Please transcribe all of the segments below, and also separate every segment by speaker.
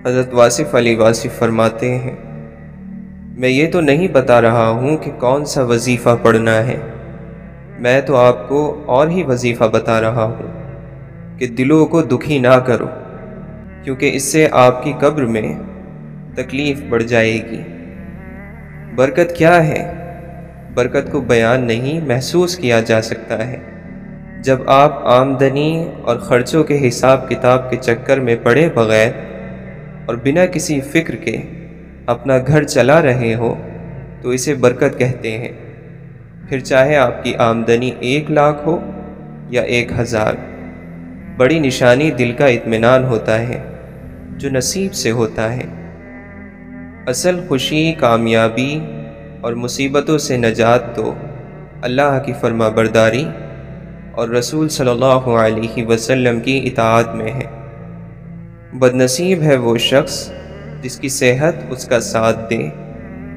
Speaker 1: حضرت واصف علی واصف فرماتے ہیں، میں یہ تو نہیں بتا رہا ہوں کہ کون سا وظیفہ پڑھنا ہے، میں تو آپ کو اور ہی وظیفہ بتا رہا ہوں کہ دلوں کو دکھی نہ کرو، کیونکہ اس سے آپ کی قبر میں تکلیف بڑھ جائے گی۔ برکت کیا ہے؟ برکت کو بیان نہیں، محسوس کیا جا سکتا ہے۔ جب آپ آمدنی اور خرچوں کے حساب کتاب کے چکر میں پڑے بغیر اور بنا کسی فکر کے اپنا گھر چلا رہے ہو تو اسے برکت کہتے ہیں، پھر چاہے آپ کی آمدنی 1,00,000 ہو یا 1,000۔ بڑی نشانی دل کا اطمینان ہوتا ہے جو نصیب سے ہوتا ہے۔ اصل خوشی، کامیابی اور مصیبتوں سے نجات تو اللہ کی فرما برداری اور رسول صلی اللہ علیہ وسلم کی اطاعت میں ہے۔ بدنصیب ہے وہ شخص جس کی صحت اس کا ساتھ دے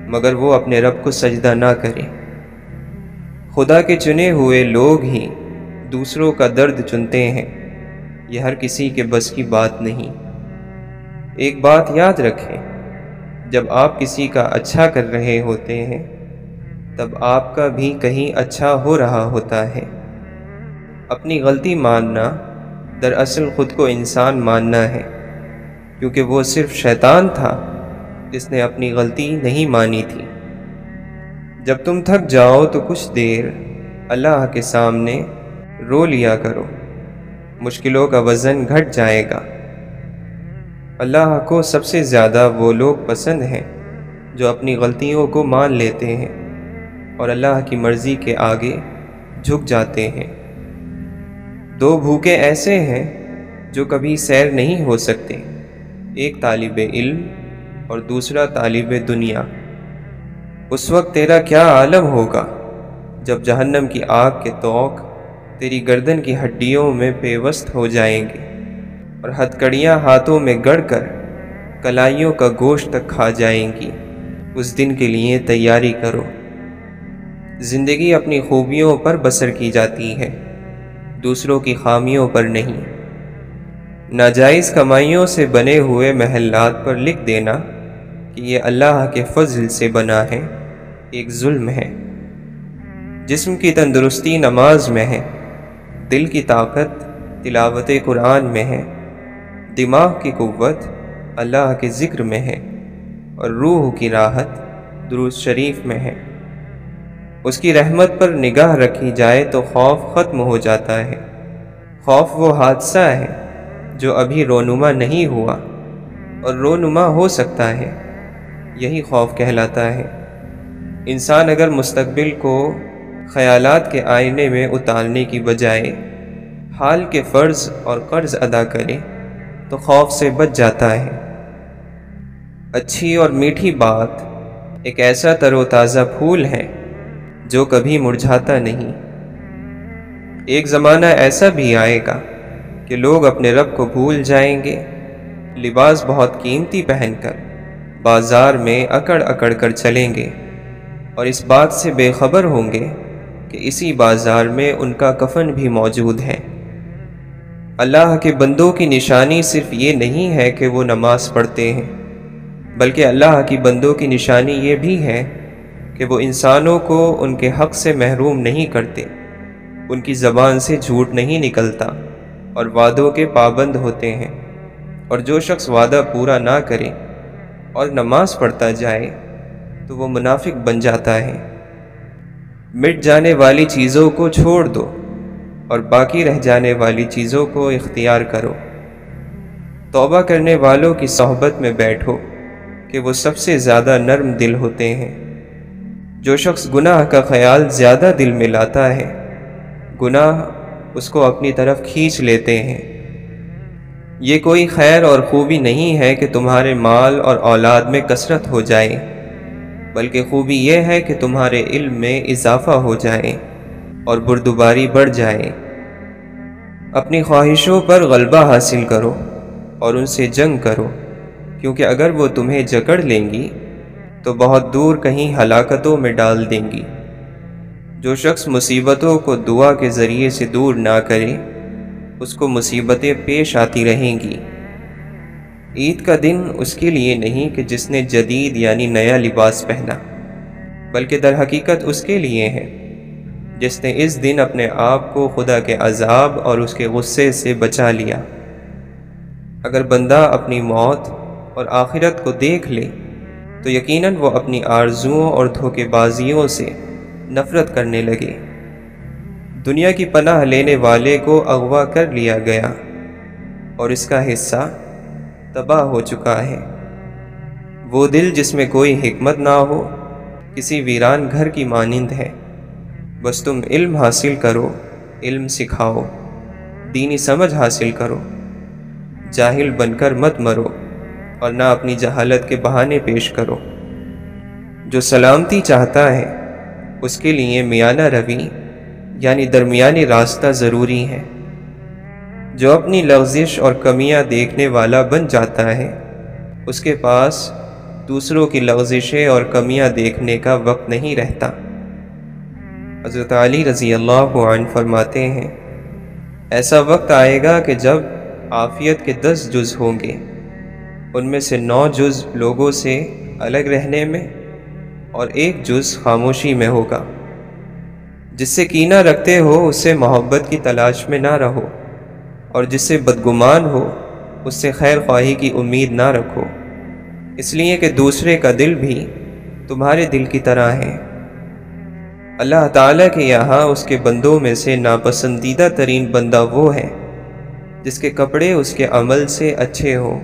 Speaker 1: مگر وہ اپنے رب کو سجدہ نہ کرے۔ خدا کے چنے ہوئے لوگ ہی دوسروں کا درد چنتے ہیں، یہ ہر کسی کے بس کی بات نہیں۔ ایک بات یاد رکھیں، جب آپ کسی کا اچھا کر رہے ہوتے ہیں تب آپ کا بھی کہیں اچھا ہو رہا ہوتا ہے۔ اپنی غلطی ماننا دراصل خود کو انسان ماننا ہے، کیونکہ وہ صرف شیطان تھا جس نے اپنی غلطی نہیں مانی تھی۔ جب تم تھک جاؤ تو کچھ دیر اللہ کے سامنے رو لیا کرو، مشکلوں کا وزن گھٹ جائے گا۔ اللہ کو سب سے زیادہ وہ لوگ پسند ہیں جو اپنی غلطیوں کو مان لیتے ہیں اور اللہ کی مرضی کے آگے جھک جاتے ہیں۔ دو بھوکے ایسے ہیں جو کبھی سیر نہیں ہو سکتے، ایک طالب علم اور دوسرا طالب دنیا۔ اس وقت تیرا کیا عالم ہوگا جب جہنم کی آگ کے طوق تیری گردن کی ہڈیوں میں پیوست ہو جائیں گے اور ہتھکڑیاں ہاتھوں میں گڑ کر کلائیوں کا گوشت تک کھا جائیں گی۔ اس دن کے لیے تیاری کرو۔ زندگی اپنی خوبیوں پر بسر کی جاتی ہے، دوسروں کی خامیوں پر نہیں۔ ناجائز کمائیوں سے بنے ہوئے محلات پر لکھ دینا کہ یہ اللہ کے فضل سے بنا ہے، ایک ظلم ہے۔ جسم کی تندرستی نماز میں ہے، دل کی طاقت تلاوت قرآن میں ہے، دماغ کی قوت اللہ کے ذکر میں ہے اور روح کی راحت درود شریف میں ہے۔ اس کی رحمت پر نگاہ رکھی جائے تو خوف ختم ہو جاتا ہے۔ خوف وہ حادثہ ہے جو ابھی رونما نہیں ہوا اور رونما ہو سکتا ہے، یہی خوف کہلاتا ہے۔ انسان اگر مستقبل کو خیالات کے آئینے میں اتارنے کی بجائے حال کے فرض اور قرض ادا کرے تو خوف سے بچ جاتا ہے۔ اچھی اور میٹھی بات ایک ایسا تر و تازہ پھول ہے جو کبھی مرجھاتا نہیں۔ ایک زمانہ ایسا بھی آئے گا کہ لوگ اپنے رب کو بھول جائیں گے، لباس بہت قیمتی پہن کر بازار میں اکڑ اکڑ کر چلیں گے اور اس بات سے بے خبر ہوں گے کہ اسی بازار میں ان کا کفن بھی موجود ہے۔ اللہ کے بندوں کی نشانی صرف یہ نہیں ہے کہ وہ نماز پڑھتے ہیں، بلکہ اللہ کی بندوں کی نشانی یہ بھی ہے کہ وہ انسانوں کو ان کے حق سے محروم نہیں کرتے، ان کی زبان سے جھوٹ نہیں نکلتا اور وعدوں کے پابند ہوتے ہیں۔ اور جو شخص وعدہ پورا نہ کرے اور نماز پڑھتا جائے تو وہ منافق بن جاتا ہے۔ مٹ جانے والی چیزوں کو چھوڑ دو اور باقی رہ جانے والی چیزوں کو اختیار کرو۔ توبہ کرنے والوں کی صحبت میں بیٹھو کہ وہ سب سے زیادہ نرم دل ہوتے ہیں۔ جو شخص گناہ کا خیال زیادہ دل میں لاتا ہے، گناہ اس کو اپنی طرف کھینچ لیتے ہیں۔ یہ کوئی خیر اور خوبی نہیں ہے کہ تمہارے مال اور اولاد میں کثرت ہو جائے، بلکہ خوبی یہ ہے کہ تمہارے علم میں اضافہ ہو جائے اور بردباری بڑھ جائے۔ اپنی خواہشوں پر غلبہ حاصل کرو اور ان سے جنگ کرو، کیونکہ اگر وہ تمہیں جکڑ لیں گی تو بہت دور کہیں ہلاکتوں میں ڈال دیں گی۔ جو شخص مصیبتوں کو دعا کے ذریعے سے دور نہ کرے، اس کو مصیبتیں پیش آتی رہیں گی۔ عید کا دن اس کے لیے نہیں کہ جس نے جدید یعنی نیا لباس پہنا، بلکہ در حقیقت اس کے لیے ہے جس نے اس دن اپنے آپ کو خدا کے عذاب اور اس کے غصے سے بچا لیا۔ اگر بندہ اپنی موت اور آخرت کو دیکھ لے تو یقیناً وہ اپنی آرزوؤں اور دھوکے بازیوں سے نفرت کرنے لگے۔ دنیا کی پناہ لینے والے کو اغوا کر لیا گیا اور اس کا حصہ تباہ ہو چکا ہے۔ وہ دل جس میں کوئی حکمت نہ ہو کسی ویران گھر کی مانند ہے۔ بس تم علم حاصل کرو، علم سکھاؤ، دینی سمجھ حاصل کرو، جاہل بن کر مت مرو اور نہ اپنی جہالت کے بہانے پیش کرو۔ جو سلامتی چاہتا ہے اس کے لیے میانہ روی یعنی درمیانی راستہ ضروری ہے۔ جو اپنی لغزش اور کمیاں دیکھنے والا بن جاتا ہے اس کے پاس دوسروں کی لغزشیں اور کمیاں دیکھنے کا وقت نہیں رہتا۔ حضرت علی رضی اللہ عنہ فرماتے ہیں، ایسا وقت آئے گا کہ جب عافیت کے 10 جز ہوں گے، ان میں سے 9 جز لوگوں سے الگ رہنے میں اور 1 جز خاموشی میں ہوگا۔ جس سے کینہ رکھتے ہو اس سے محبت کی تلاش میں نہ رہو، اور جس سے بدگمان ہو اس سے خیر خواہی کی امید نہ رکھو، اس لیے کہ دوسرے کا دل بھی تمہارے دل کی طرح ہے۔ اللہ تعالیٰ کے یہاں اس کے بندوں میں سے ناپسندیدہ ترین بندہ وہ ہے جس کے کپڑے اس کے عمل سے اچھے ہوں،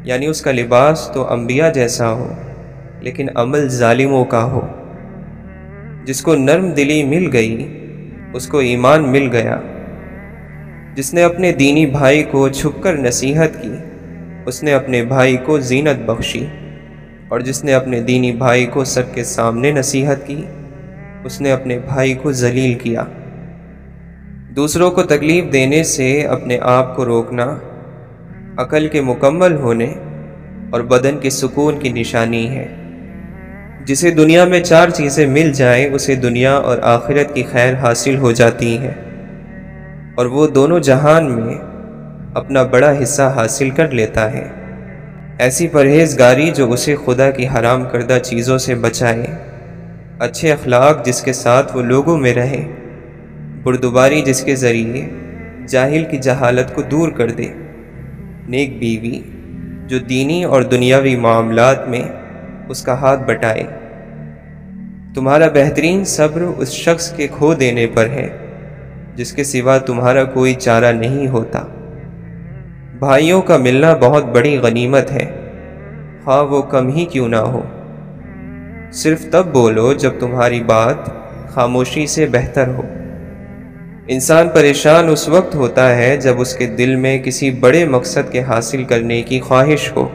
Speaker 1: یعنی اس کا لباس تو انبیاء جیسا ہو لیکن عمل ظالموں کا ہو۔ جس کو نرم دلی مل گئی اس کو ایمان مل گیا۔ جس نے اپنے دینی بھائی کو چھپ کر نصیحت کی اس نے اپنے بھائی کو زینت بخشی، اور جس نے اپنے دینی بھائی کو سب کے سامنے نصیحت کی اس نے اپنے بھائی کو ذلیل کیا۔ دوسروں کو تکلیف دینے سے اپنے آپ کو روکنا عقل کے مکمل ہونے اور بدن کے سکون کی نشانی ہے۔ جسے دنیا میں 4 چیزیں مل جائیں اسے دنیا اور آخرت کی خیر حاصل ہو جاتی ہے، اور وہ دونوں جہان میں اپنا بڑا حصہ حاصل کر لیتا ہے۔ ایسی پرہیزگاری جو اسے خدا کی حرام کردہ چیزوں سے بچائے، اچھے اخلاق جس کے ساتھ وہ لوگوں میں رہے، بردباری جس کے ذریعے جاہل کی جہالت کو دور کر دے، نیک بیوی جو دینی اور دنیاوی معاملات میں اس کا ہاتھ بٹائے۔ تمہارا بہترین صبر اس شخص کے کھو دینے پر ہے جس کے سوا تمہارا کوئی چارہ نہیں ہوتا۔ بھائیوں کا ملنا بہت بڑی غنیمت ہے، خواہ وہ کم ہی کیوں نہ ہو۔ صرف تب بولو جب تمہاری بات خاموشی سے بہتر ہو۔ انسان پریشان اس وقت ہوتا ہے جب اس کے دل میں کسی بڑے مقصد کے حاصل کرنے کی خواہش ہو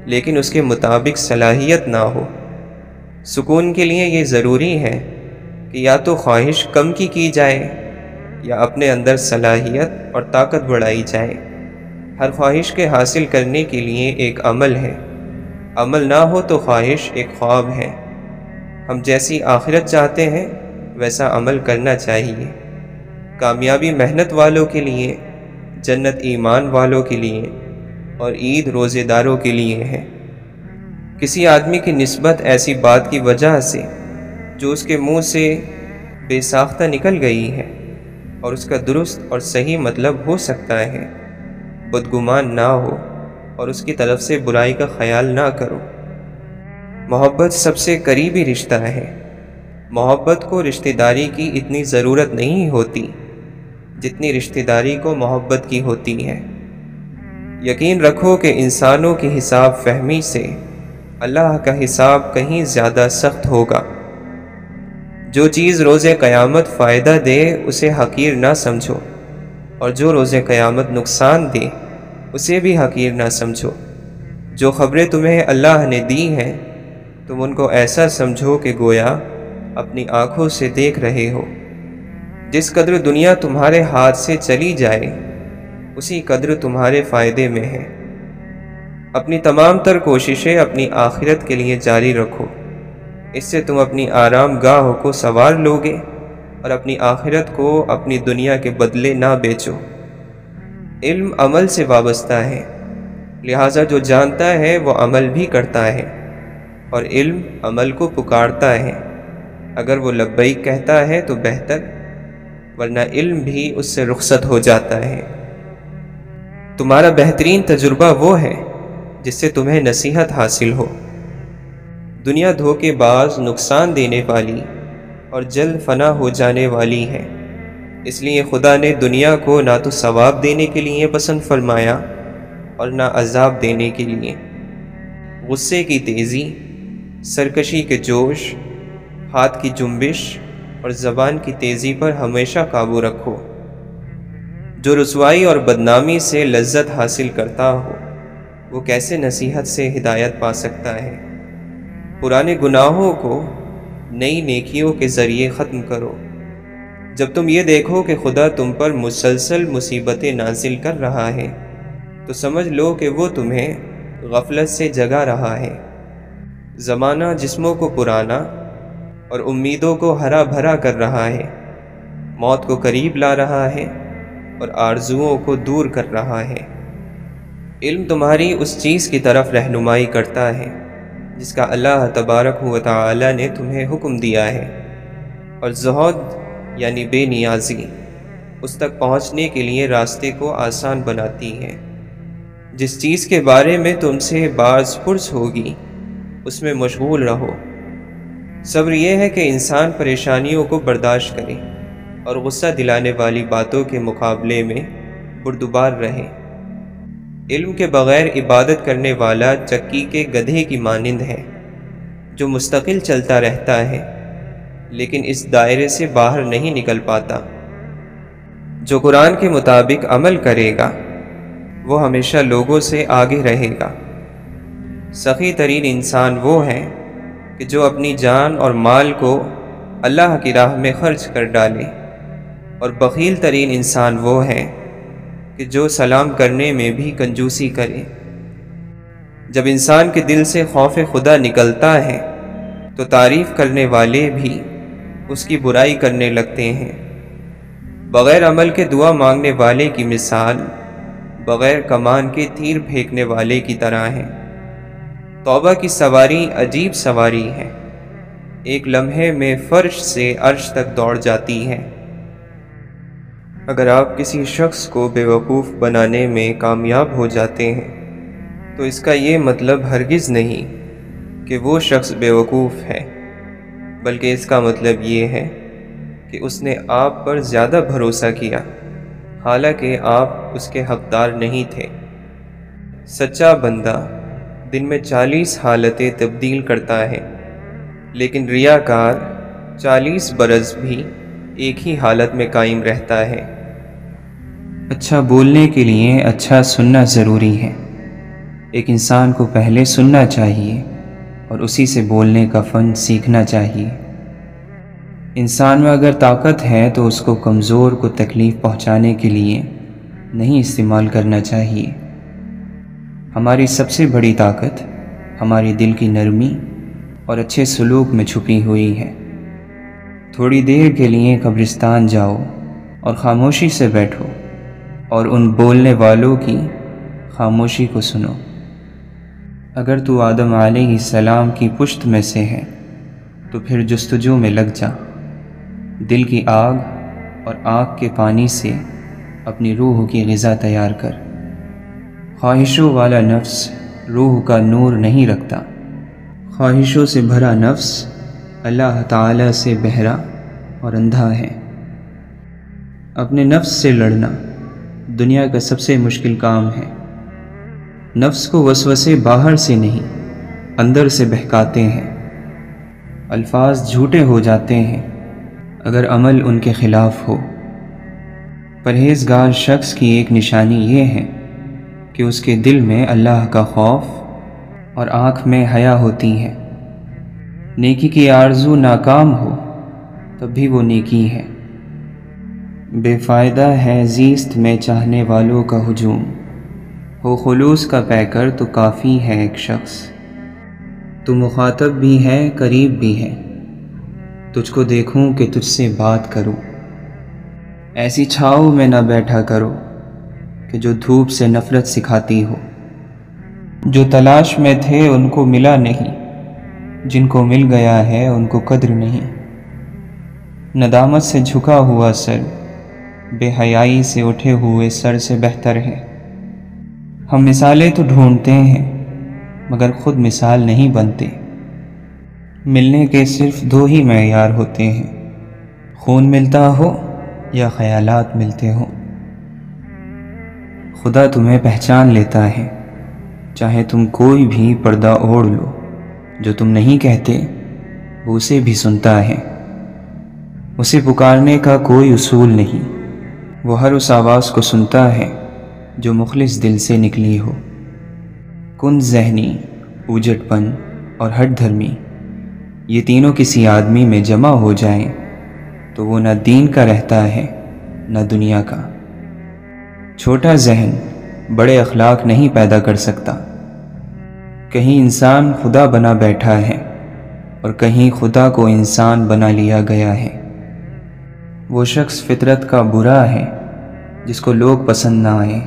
Speaker 1: لیکن اس کے مطابق صلاحیت نہ ہو۔ سکون کے لیے یہ ضروری ہے کہ یا تو خواہش کم کی جائے یا اپنے اندر صلاحیت اور طاقت بڑھائی جائے۔ ہر خواہش کے حاصل کرنے کے لیے ایک عمل ہے، عمل نہ ہو تو خواہش ایک خواب ہے۔ ہم جیسی آخرت چاہتے ہیں ویسا عمل کرنا چاہیے۔ کامیابی محنت والوں کے لیے، جنت ایمان والوں کے لیے، اور عید روزے داروں کے لیے ہے۔ کسی آدمی کی نسبت ایسی بات کی وجہ سے جو اس کے منہ سے بے ساختہ نکل گئی ہے اور اس کا درست اور صحیح مطلب ہو سکتا ہے، بدگمان نہ ہو اور اس کی طرف سے برائی کا خیال نہ کرو۔ محبت سب سے قریبی رشتہ ہے۔ محبت کو رشتہ داری کی اتنی ضرورت نہیں ہوتی جتنی رشتہ داری کو محبت کی ہوتی ہے۔ یقین رکھو کہ انسانوں کی حساب فہمی سے اللہ کا حساب کہیں زیادہ سخت ہوگا۔ جو چیز روز قیامت فائدہ دے اسے حقیر نہ سمجھو، اور جو روز قیامت نقصان دے اسے بھی حقیر نہ سمجھو۔ جو خبریں تمہیں اللہ نے دی ہیں تم ان کو ایسا سمجھو کہ گویا اپنی آنکھوں سے دیکھ رہے ہو۔ جس قدر دنیا تمہارے ہاتھ سے چلی جائے اسی قدر تمہارے فائدے میں ہے۔ اپنی تمام تر کوششیں اپنی آخرت کے لیے جاری رکھو، اس سے تم اپنی آرام گاہ کو سنوار لوگے اور اپنی آخرت کو اپنی دنیا کے بدلے نہ بیچو۔ علم عمل سے وابستہ ہے، لہٰذا جو جانتا ہے وہ عمل بھی کرتا ہے، اور علم عمل کو پکارتا ہے۔ اگر وہ لبیک کہتا ہے تو بہتر، ورنہ علم بھی اس سے رخصت ہو جاتا ہے۔ تمہارا بہترین تجربہ وہ ہے جس سے تمہیں نصیحت حاصل ہو۔ دنیا دھوکے باز، نقصان دینے والی اور جلد فنا ہو جانے والی ہے، اس لیے خدا نے دنیا کو نہ تو ثواب دینے کے لیے پسند فرمایا اور نہ عذاب دینے کے لیے۔ غصے کی تیزی، سرکشی کے جوش، ہاتھ کی جنبش اور زبان کی تیزی پر ہمیشہ قابو رکھو۔ جو رسوائی اور بدنامی سے لذت حاصل کرتا ہو، وہ کیسے نصیحت سے ہدایت پا سکتا ہے؟ پرانے گناہوں کو نئی نیکیوں کے ذریعے ختم کرو۔ جب تم یہ دیکھو کہ خدا تم پر مسلسل مصیبتیں نازل کر رہا ہے، تو سمجھ لو کہ وہ تمہیں غفلت سے جگا رہا ہے۔ زمانہ جسموں کو پرانا اور امیدوں کو ہرا بھرا کر رہا ہے، موت کو قریب لا رہا ہے اور آرزوؤں کو دور کر رہا ہے۔ علم تمہاری اس چیز کی طرف رہنمائی کرتا ہے جس کا اللہ تبارک و تعالی نے تمہیں حکم دیا ہے، اور زہد یعنی بے نیازی اس تک پہنچنے کے لیے راستے کو آسان بناتی ہے۔ جس چیز کے بارے میں تم سے باز پرس ہوگی اس میں مشغول رہو۔ صبر یہ ہے کہ انسان پریشانیوں کو برداشت کرے اور غصہ دلانے والی باتوں کے مقابلے میں بردبار رہے۔ علم کے بغیر عبادت کرنے والا چکی کے گدھے کی مانند ہے، جو مستقل چلتا رہتا ہے لیکن اس دائرے سے باہر نہیں نکل پاتا۔ جو قرآن کے مطابق عمل کرے گا وہ ہمیشہ لوگوں سے آگے رہے گا۔ سخی ترین انسان وہ ہے کہ جو اپنی جان اور مال کو اللہ کی راہ میں خرچ کر ڈالے، اور بخیل ترین انسان وہ ہے کہ جو سلام کرنے میں بھی کنجوسی کرے۔ جب انسان کے دل سے خوف خدا نکلتا ہے تو تعریف کرنے والے بھی اس کی برائی کرنے لگتے ہیں۔ بغیر عمل کے دعا مانگنے والے کی مثال بغیر کمان کے تیر پھینکنے والے کی طرح ہے۔ توبہ کی سواری عجیب سواری ہے، ایک لمحے میں فرش سے عرش تک دوڑ جاتی ہے۔ اگر آپ کسی شخص کو بے وقوف بنانے میں کامیاب ہو جاتے ہیں تو اس کا یہ مطلب ہرگز نہیں کہ وہ شخص بے وقوف ہے، بلکہ اس کا مطلب یہ ہے کہ اس نے آپ پر زیادہ بھروسہ کیا، حالانکہ آپ اس کے حقدار نہیں تھے۔ سچا بندہ دن میں 40 حالتیں تبدیل کرتا ہے، لیکن ریاکار 40 برس بھی ایک ہی حالت میں قائم رہتا ہے۔
Speaker 2: اچھا بولنے کے لیے اچھا سننا ضروری ہے۔ ایک انسان کو پہلے سننا چاہیے اور اسی سے بولنے کا فن سیکھنا چاہیے۔ انسان میں اگر طاقت ہے تو اس کو کمزور کو تکلیف پہنچانے کے لیے نہیں استعمال کرنا چاہیے۔ ہماری سب سے بڑی طاقت ہماری دل کی نرمی اور اچھے سلوک میں چھپی ہوئی ہے۔ تھوڑی دیر کے لیے قبرستان جاؤ اور خاموشی سے بیٹھو اور ان بولنے والوں کی خاموشی کو سنو۔ اگر تو آدم علیہ السلام کی پشت میں سے ہے تو پھر جستجو میں لگ جا، دل کی آگ اور آنکھ کے پانی سے اپنی روح کی غذا تیار کر۔ خواہشوں والا نفس روح کا نور نہیں رکھتا۔ خواہشوں سے بھرا نفس اللہ تعالی سے بہرا اور اندھا ہے۔ اپنے نفس سے لڑنا دنیا کا سب سے مشکل کام ہے۔ نفس کو وسوسے باہر سے نہیں اندر سے بہکاتے ہیں۔ الفاظ جھوٹے ہو جاتے ہیں اگر عمل ان کے خلاف ہو۔ پرہیزگار شخص کی ایک نشانی یہ ہے کہ اس کے دل میں اللہ کا خوف اور آنکھ میں حیا ہوتی ہے۔ نیکی کی آرزو ناکام ہو تب بھی وہ نیکی ہے۔ بے فائدہ ہے زیست میں چاہنے والوں کا ہجوم، ہو خلوص کا پیکر تو کافی ہے ایک شخص۔ تو مخاطب بھی ہے قریب بھی ہے، تجھ کو دیکھوں کہ تجھ سے بات کروں۔ ایسی چھاؤں میں نہ بیٹھا کرو کہ جو دھوپ سے نفرت سکھاتی ہو۔ جو تلاش میں تھے ان کو ملا نہیں، جن کو مل گیا ہے ان کو قدر نہیں۔ ندامت سے جھکا ہوا سر بے حیائی سے اٹھے ہوئے سر سے بہتر ہے۔ ہم مثالیں تو ڈھونڈتے ہیں مگر خود مثال نہیں بنتے۔ ملنے کے صرف دو ہی معیار ہوتے ہیں، خون ملتا ہو یا خیالات ملتے ہوں۔ خدا تمہیں پہچان لیتا ہے، چاہے تم کوئی بھی پردہ اوڑھ لو، جو تم نہیں کہتے وہ اسے بھی سنتا ہے۔ اسے پکارنے کا کوئی اصول نہیں، وہ ہر اس آواز کو سنتا ہے جو مخلص دل سے نکلی ہو۔ کن ذہنی، اوجٹ پن اور ہٹ دھرمی، یہ تینوں کسی آدمی میں جمع ہو جائیں تو وہ نہ دین کا رہتا ہے نہ دنیا کا۔ چھوٹا ذہن بڑے اخلاق نہیں پیدا کر سکتا۔ کہیں انسان خدا بنا بیٹھا ہے اور کہیں خدا کو انسان بنا لیا گیا ہے۔ وہ شخص فطرت کا برا ہے جس کو لوگ پسند نہ آئیں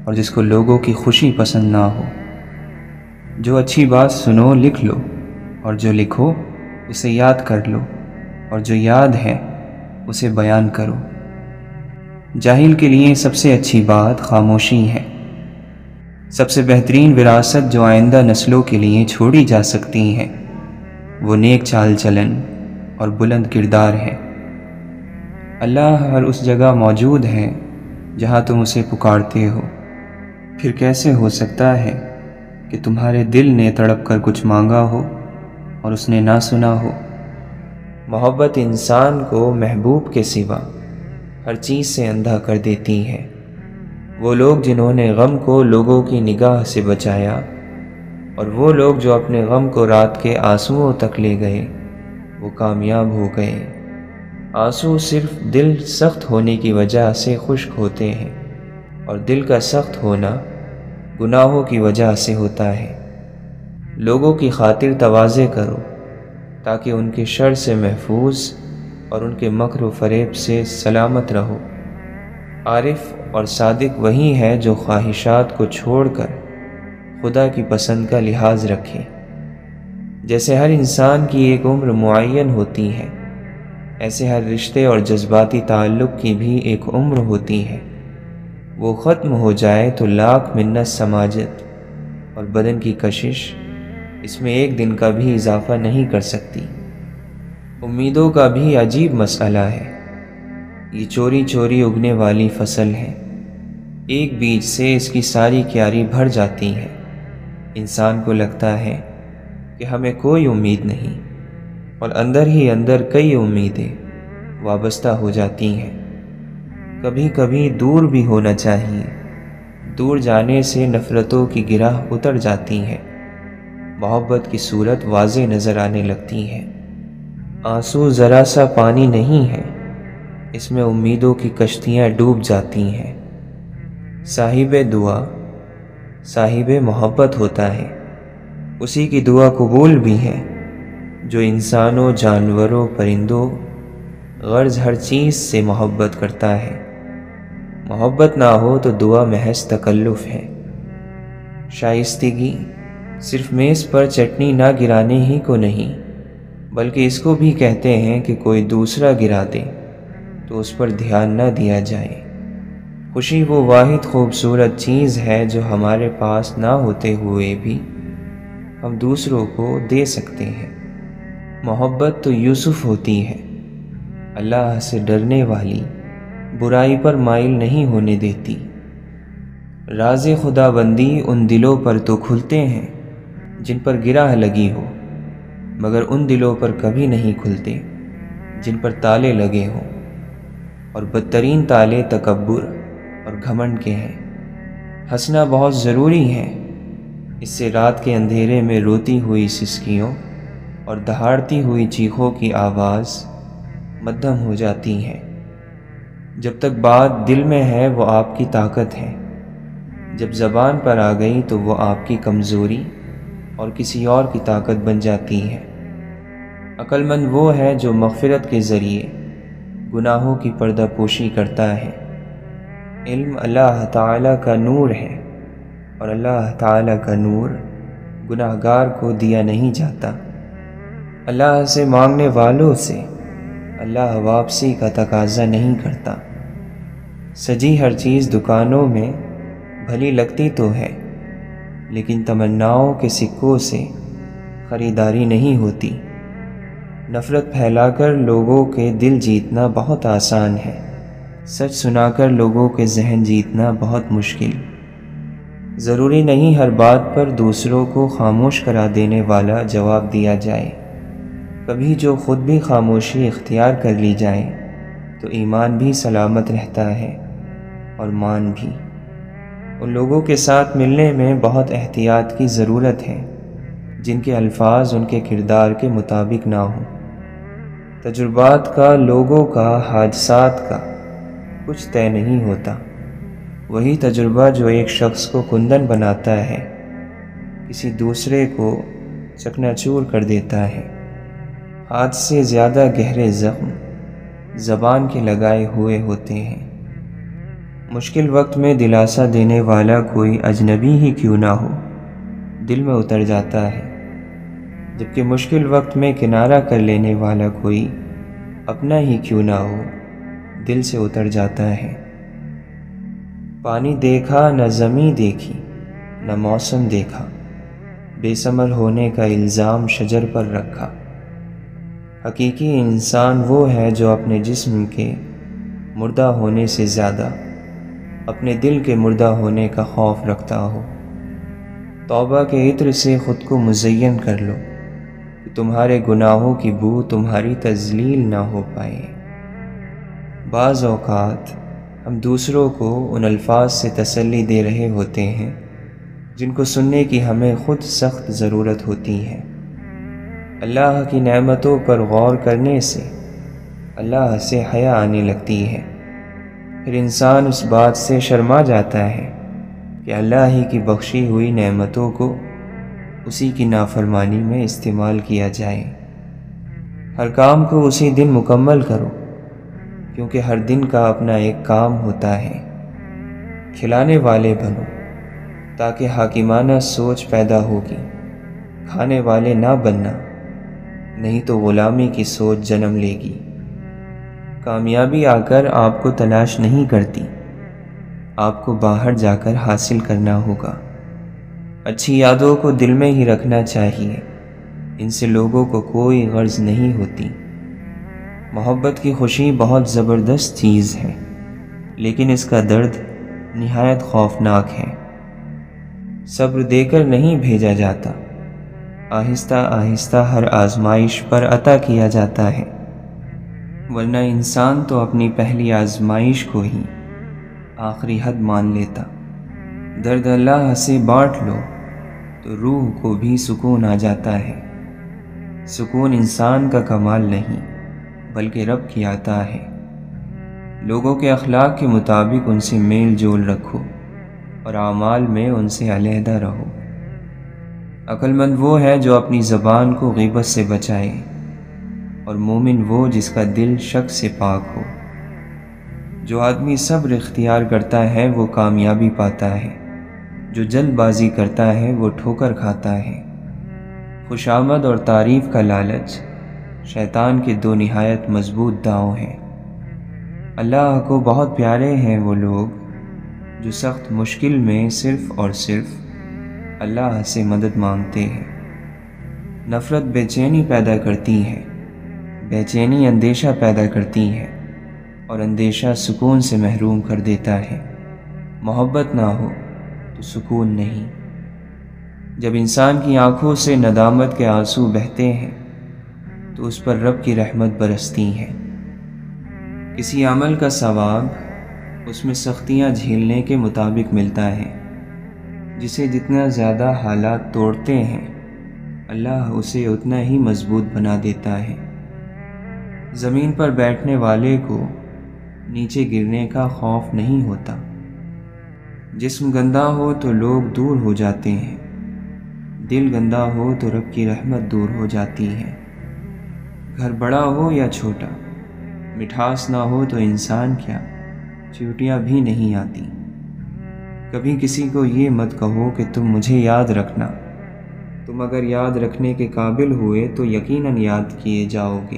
Speaker 2: اور جس کو لوگوں کی خوشی پسند نہ ہو۔ جو اچھی بات سنو لکھ لو، اور جو لکھو اسے یاد کر لو، اور جو یاد ہے اسے بیان کرو۔ جاہل کے لیے سب سے اچھی بات خاموشی ہے۔ سب سے بہترین وراثت جو آئندہ نسلوں کے لیے چھوڑی جا سکتی ہے وہ نیک چال چلن اور بلند کردار ہے۔ اللہ ہر اس جگہ موجود ہے جہاں تم اسے پکارتے ہو۔ پھر کیسے ہو سکتا ہے کہ تمہارے دل نے تڑپ کر کچھ مانگا ہو اور اس نے نہ سنا ہو؟
Speaker 1: محبت انسان کو محبوب کے سوا ہر چیز سے اندھا کر دیتی ہے۔ وہ لوگ جنہوں نے غم کو لوگوں کی نگاہ سے بچایا، اور وہ لوگ جو اپنے غم کو رات کے آنسوؤں تک لے گئے، وہ کامیاب ہو گئے۔ آنسو صرف دل سخت ہونے کی وجہ سے خشک ہوتے ہیں، اور دل کا سخت ہونا گناہوں کی وجہ سے ہوتا ہے۔ لوگوں کی خاطر تواضع کرو تاکہ ان کے شر سے محفوظ اور ان کے مکر و فریب سے سلامت رہو۔ عارف اور صادق وہی ہے جو خواہشات کو چھوڑ کر خدا کی پسند کا لحاظ رکھے۔ جیسے ہر انسان کی ایک عمر معین ہوتی ہے، ایسے ہر رشتے اور جذباتی تعلق کی بھی ایک عمر ہوتی ہے۔ وہ ختم ہو جائے تو لاکھ منت سماجت اور بدن کی کشش اس میں ایک دن کا بھی اضافہ نہیں کر سکتی۔ امیدوں کا بھی عجیب مسئلہ ہے۔ یہ چوری چوری اگنے والی فصل ہے، ایک بیج سے اس کی ساری کیاری بھر جاتی ہے۔ انسان کو لگتا ہے کہ ہمیں کوئی امید نہیں، اور اندر ہی اندر کئی امیدیں وابستہ ہو جاتی ہیں۔ کبھی کبھی دور بھی ہونا چاہیے، دور جانے سے نفرتوں کی گرہ اتر جاتی ہے، محبت کی صورت واضح نظر آنے لگتی ہے۔ آنسو ذرا سا پانی نہیں ہے، اس میں امیدوں کی کشتیاں ڈوب جاتی ہیں۔ صاحب دعا صاحب محبت ہوتا ہے، اسی کی دعا قبول بھی ہے جو انسانوں، جانوروں، پرندوں، غرض ہر چیز سے محبت کرتا ہے۔ محبت نہ ہو تو دعا محض تکلف ہے۔ شائستگی صرف میز پر چٹنی نہ گرانے ہی کو نہیں، بلکہ اس کو بھی کہتے ہیں کہ کوئی دوسرا گرا دے تو اس پر دھیان نہ دیا جائے۔ خوشی وہ واحد خوبصورت چیز ہے جو ہمارے پاس نہ ہوتے ہوئے بھی ہم دوسروں کو دے سکتے ہیں۔ محبت تو یوسف ہوتی ہے، اللہ سے ڈرنے والی، برائی پر مائل نہیں ہونے دیتی۔ راز خدا بندی ان دلوں پر تو کھلتے ہیں جن پر گرہ لگی ہو، مگر ان دلوں پر کبھی نہیں کھلتے جن پر تالے لگے ہوں، اور بدترین تالے تکبر اور گھمنڈ کے ہیں۔ ہنسنا بہت ضروری ہے، اس سے رات کے اندھیرے میں روتی ہوئی سسکیوں اور دہاڑتی ہوئی چیخوں کی آواز مدھم ہو جاتی ہے۔ جب تک بات دل میں ہے وہ آپ کی طاقت ہے، جب زبان پر آ گئی تو وہ آپ کی کمزوری اور کسی اور کی طاقت بن جاتی ہے۔ عقل مند وہ ہے جو مغفرت کے ذریعے گناہوں کی پردہ پوشی کرتا ہے۔ علم اللہ تعالیٰ کا نور ہے،
Speaker 2: اور اللہ تعالیٰ کا نور گناہگار کو دیا نہیں جاتا۔ اللہ سے مانگنے والوں سے اللہ واپسی کا تقاضا نہیں کرتا۔ سجی ہر چیز دکانوں میں بھلی لگتی تو ہے، لیکن تمناؤں کے سکوں سے خریداری نہیں ہوتی۔ نفرت پھیلا کر لوگوں کے دل جیتنا بہت آسان ہے، سچ سنا کر لوگوں کے ذہن جیتنا بہت مشکل۔ ضروری نہیں ہر بات پر دوسروں کو خاموش کرا دینے والا جواب دیا جائے۔ کبھی جو خود بھی خاموشی اختیار کر لی جائے تو ایمان بھی سلامت رہتا ہے اور مان بھی۔ ان لوگوں کے ساتھ ملنے میں بہت احتیاط کی ضرورت ہے جن کے الفاظ ان کے کردار کے مطابق نہ ہوں۔ تجربات کا، لوگوں کا، حادثات کا کچھ طے نہیں ہوتا۔ وہی تجربہ جو ایک شخص کو کندن بناتا ہے کسی دوسرے کو چکنا چور کر دیتا ہے۔ ہاتھ سے زیادہ گہرے زخم زبان کے لگائے ہوئے ہوتے ہیں۔ مشکل وقت میں دلاسا دینے والا کوئی اجنبی ہی کیوں نہ ہو، دل میں اتر جاتا ہے، جبکہ مشکل وقت میں کنارہ کر لینے والا کوئی اپنا ہی کیوں نہ ہو، دل سے اتر جاتا ہے۔ پانی دیکھا نہ زمیں دیکھی نہ موسم دیکھا، بے ثمر ہونے کا الزام شجر پر رکھا۔ حقیقی انسان وہ ہے جو اپنے جسم کے مردہ ہونے سے زیادہ اپنے دل کے مردہ ہونے کا خوف رکھتا ہو۔ توبہ کے عطر سے خود کو مزین کر لو کہ تمہارے گناہوں کی بو تمہاری تذلیل نہ ہو پائے۔ بعض اوقات ہم دوسروں کو ان الفاظ سے تسلی دے رہے ہوتے ہیں جن کو سننے کی ہمیں خود سخت ضرورت ہوتی ہے۔ اللہ کی نعمتوں پر غور کرنے سے اللہ سے حیا آنے لگتی ہے۔ پھر انسان اس بات سے شرما جاتا ہے کہ اللہ ہی کی بخشی ہوئی نعمتوں کو اسی کی نافرمانی میں استعمال کیا جائے۔ ہر کام کو اسی دن مکمل کرو، کیونکہ ہر دن کا اپنا ایک کام ہوتا ہے۔ کھلانے والے بنو تاکہ حاکمانہ سوچ پیدا ہوگی، کھانے والے نہ بننا، نہیں تو غلامی کی سوچ جنم لے گی۔ کامیابی آ کر آپ کو تلاش نہیں کرتی، آپ کو باہر جا کر حاصل کرنا ہوگا۔ اچھی یادوں کو دل میں ہی رکھنا چاہیے، ان سے لوگوں کو کوئی غرض نہیں ہوتی۔ محبت کی خوشی بہت زبردست چیز ہے، لیکن اس کا درد نہایت خوفناک ہے۔ صبر دے کر نہیں بھیجا جاتا، آہستہ آہستہ ہر آزمائش پر عطا کیا جاتا ہے، ورنہ انسان تو اپنی پہلی آزمائش کو ہی آخری حد مان لیتا۔ درد اللہ سے بانٹ لو تو روح کو بھی سکون آ جاتا ہے۔ سکون انسان کا کمال نہیں بلکہ رب کی عطا ہے۔ لوگوں کے اخلاق کے مطابق ان سے میل جول رکھو اور اعمال میں ان سے علیحدہ رہو۔ عقل مند وہ ہے جو اپنی زبان کو غیبت سے بچائے، اور مومن وہ جس کا دل شک سے پاک ہو۔ جو آدمی صبر اختیار کرتا ہے وہ کامیابی پاتا ہے، جو جلد بازی کرتا ہے وہ ٹھوکر کھاتا ہے۔ خوشامد اور تعریف کا لالچ شیطان کے دو نہایت مضبوط داؤں ہیں۔ اللہ کو بہت پیارے ہیں وہ لوگ جو سخت مشکل میں صرف اور صرف اللہ سے مدد مانگتے ہیں۔ نفرت بے چینی پیدا کرتی ہے، بے چینی اندیشہ پیدا کرتی ہے، اور اندیشہ سکون سے محروم کر دیتا ہے۔ محبت نہ ہو تو سکون نہیں۔ جب انسان کی آنکھوں سے ندامت کے آنسو بہتے ہیں تو اس پر رب کی رحمت برستی ہے۔ کسی عمل کا ثواب اس میں سختیاں جھیلنے کے مطابق ملتا ہے۔ جسے جتنا زیادہ حالات توڑتے ہیں اللہ اسے اتنا ہی مضبوط بنا دیتا ہے۔ زمین پر بیٹھنے والے کو نیچے گرنے کا خوف نہیں ہوتا۔ جسم گندا ہو تو لوگ دور ہو جاتے ہیں، دل گندا ہو تو رب کی رحمت دور ہو جاتی ہے۔ گھر بڑا ہو یا چھوٹا، مٹھاس نہ ہو تو انسان کیا چیوٹیاں بھی نہیں آتی۔ کبھی کسی کو یہ مت کہو کہ تم مجھے یاد رکھنا، تم اگر یاد رکھنے کے قابل ہوئے تو یقیناً یاد کیے جاؤ گے،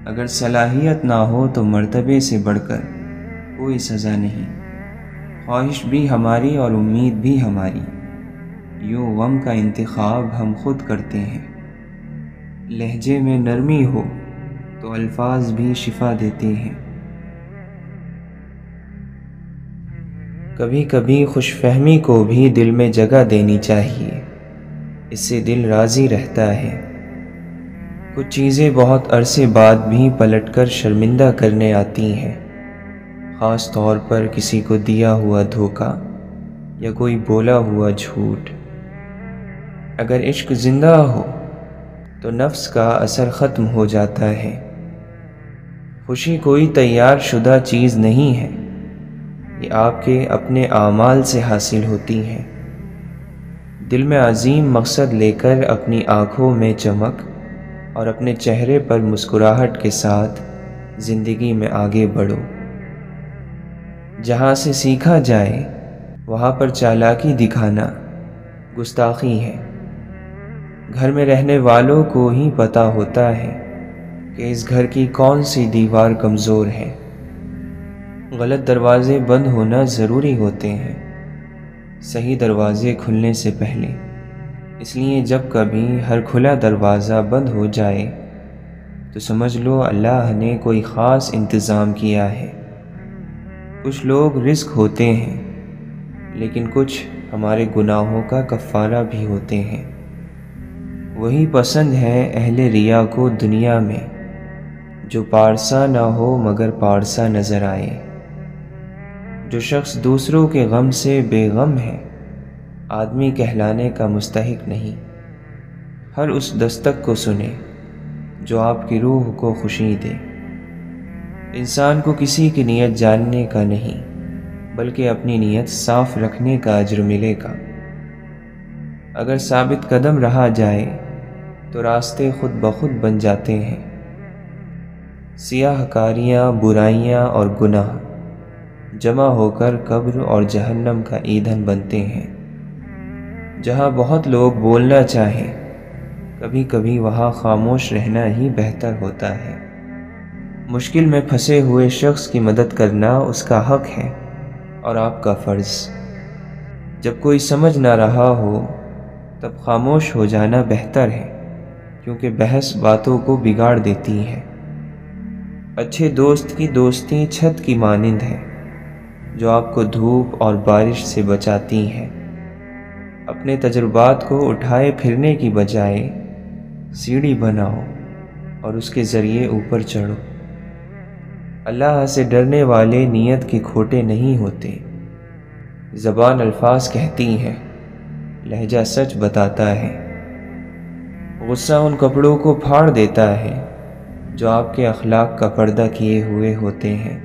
Speaker 2: اگر صلاحیت نہ ہو تو مرتبے سے بڑھ کر کوئی سزا نہیں، خواہش بھی ہماری اور امید بھی ہماری، یوں غم کا انتخاب ہم خود کرتے ہیں، لہجے میں نرمی ہو تو الفاظ بھی شفا دیتے ہیں۔ کبھی کبھی خوش فہمی کو بھی دل میں جگہ دینی چاہیے، اس سے دل راضی رہتا ہے۔ کچھ چیزیں بہت عرصے بعد بھی پلٹ کر شرمندہ کرنے آتی ہیں، خاص طور پر کسی کو دیا ہوا دھوکہ یا کوئی بولا ہوا جھوٹ۔ اگر عشق زندہ ہو تو نفس کا اثر ختم ہو جاتا ہے۔ خوشی کوئی تیار شدہ چیز نہیں ہے، یہ آپ کے اپنے اعمال سے حاصل ہوتی ہے۔ دل میں عظیم مقصد لے کر اپنی آنکھوں میں چمک اور اپنے چہرے پر مسکراہٹ کے ساتھ زندگی میں آگے بڑھو۔ جہاں سے سیکھا جائے وہاں پر چالاکی دکھانا گستاخی ہے۔ گھر میں رہنے والوں کو ہی پتہ ہوتا ہے کہ اس گھر کی کون سی دیوار کمزور ہے۔ غلط دروازے بند ہونا ضروری ہوتے ہیں، صحیح دروازے کھلنے سے پہلے، اس لیے جب کبھی ہر کھلا دروازہ بند ہو جائے تو سمجھ لو اللہ نے کوئی خاص انتظام کیا ہے۔ کچھ لوگ رزق ہوتے ہیں لیکن کچھ ہمارے گناہوں کا کفارہ بھی ہوتے ہیں۔ وہی پسند ہے اہل ریا کو دنیا میں جو پارسا نہ ہو مگر پارسا نظر آئے۔ جو شخص دوسروں کے غم سے بے غم ہے آدمی کہلانے کا مستحق نہیں۔ ہر اس دستک کو سنے جو آپ کی روح کو خوشی دے۔ انسان کو کسی کی نیت جاننے کا نہیں بلکہ اپنی نیت صاف رکھنے کا اجر ملے گا۔ اگر ثابت قدم رہا جائے تو راستے خود بخود بن جاتے ہیں۔ سیاہ کاریاں، برائیاں اور گناہ جمع ہو کر قبر اور جہنم کا ایندھن بنتے ہیں۔ جہاں بہت لوگ بولنا چاہیں کبھی کبھی وہاں خاموش رہنا ہی بہتر ہوتا ہے۔ مشکل میں پھنسے ہوئے شخص کی مدد کرنا اس کا حق ہے اور آپ کا فرض۔ جب کوئی سمجھ نہ رہا ہو تب خاموش ہو جانا بہتر ہے، کیونکہ بحث باتوں کو بگاڑ دیتی ہے۔ اچھے دوست کی دوستی چھت کی مانند ہے جو آپ کو دھوپ اور بارش سے بچاتی ہے۔ اپنے تجربات کو اٹھائے پھرنے کی بجائے سیڑھی بناؤ اور اس کے ذریعے اوپر چڑھو۔ اللہ سے ڈرنے والے نیت کے کھوٹے نہیں ہوتے۔ زبان الفاظ کہتی ہے، لہجہ سچ بتاتا ہے۔ غصہ ان کپڑوں کو پھاڑ دیتا ہے جو آپ کے اخلاق کا پردہ کیے ہوئے ہوتے ہیں۔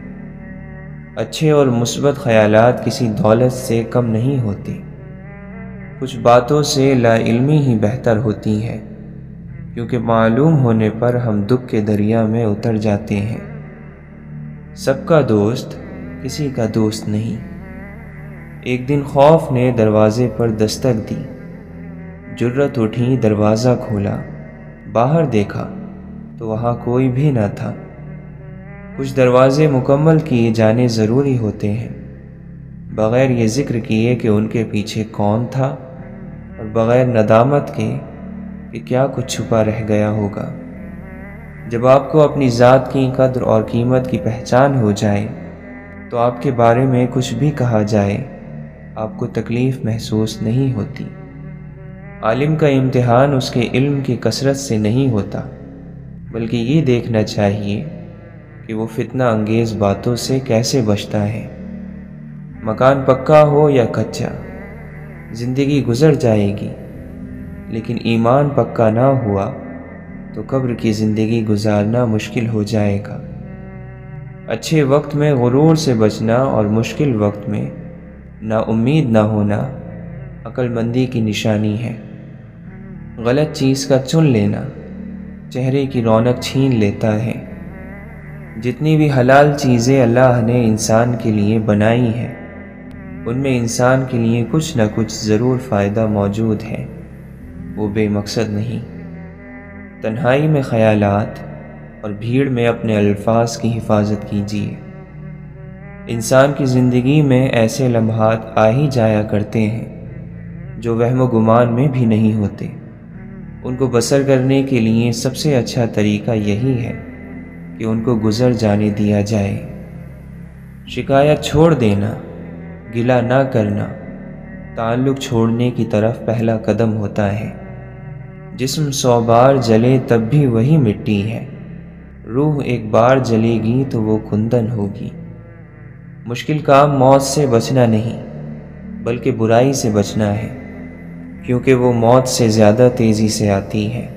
Speaker 2: اچھے اور مثبت خیالات کسی دولت سے کم نہیں ہوتے۔ کچھ باتوں سے لا علمی ہی بہتر ہوتی ہے، کیونکہ معلوم ہونے پر ہم دکھ کے دریا میں اتر جاتے ہیں۔ سب کا دوست کسی کا دوست نہیں۔ ایک دن خوف نے دروازے پر دستک دی، جرأت اٹھی، دروازہ کھولا، باہر دیکھا تو وہاں کوئی بھی نہ تھا۔ کچھ دروازے مکمل کیے جانے ضروری ہوتے ہیں، بغیر یہ ذکر کیے کہ ان کے پیچھے کون تھا اور بغیر ندامت کے کہ کیا کچھ چھپا رہ گیا ہوگا۔ جب آپ کو اپنی ذات کی قدر اور قیمت کی پہچان ہو جائے تو آپ کے بارے میں کچھ بھی کہا جائے آپ کو تکلیف محسوس نہیں ہوتی۔ عالم کا امتحان اس کے علم کی کثرت سے نہیں ہوتا، بلکہ یہ دیکھنا چاہیے کہ وہ فتنہ انگیز باتوں سے کیسے بچتا ہے۔ مکان پکا ہو یا کچا، زندگی گزر جائے گی، لیکن ایمان پکا نہ ہوا تو قبر کی زندگی گزارنا مشکل ہو جائے گا۔ اچھے وقت میں غرور سے بچنا اور مشکل وقت میں نا امید نہ ہونا عقل مندی کی نشانی ہے۔ غلط چیز کا چن لینا چہرے کی رونق چھین لیتا ہے۔ جتنی بھی حلال چیزیں اللہ نے انسان کے لیے بنائی ہیں ان میں انسان کے لیے کچھ نہ کچھ ضرور فائدہ موجود ہے، وہ بے مقصد نہیں۔ تنہائی میں خیالات اور بھیڑ میں اپنے الفاظ کی حفاظت کیجیے۔ انسان کی زندگی میں ایسے لمحات آ ہی جایا کرتے ہیں جو وہم و گمان میں بھی نہیں ہوتے۔ ان کو بسر کرنے کے لیے سب سے اچھا طریقہ یہی ہے کہ ان کو گزر جانے دیا جائے۔ شکایت چھوڑ دینا، گلہ نہ کرنا تعلق چھوڑنے کی طرف پہلا قدم ہوتا ہے۔ جسم 100 بار جلے تب بھی وہی مٹی ہے، روح ایک بار جلے گی تو وہ کندن ہوگی۔ مشکل کام موت سے بچنا نہیں بلکہ برائی سے بچنا ہے، کیونکہ وہ موت سے زیادہ تیزی سے آتی ہے۔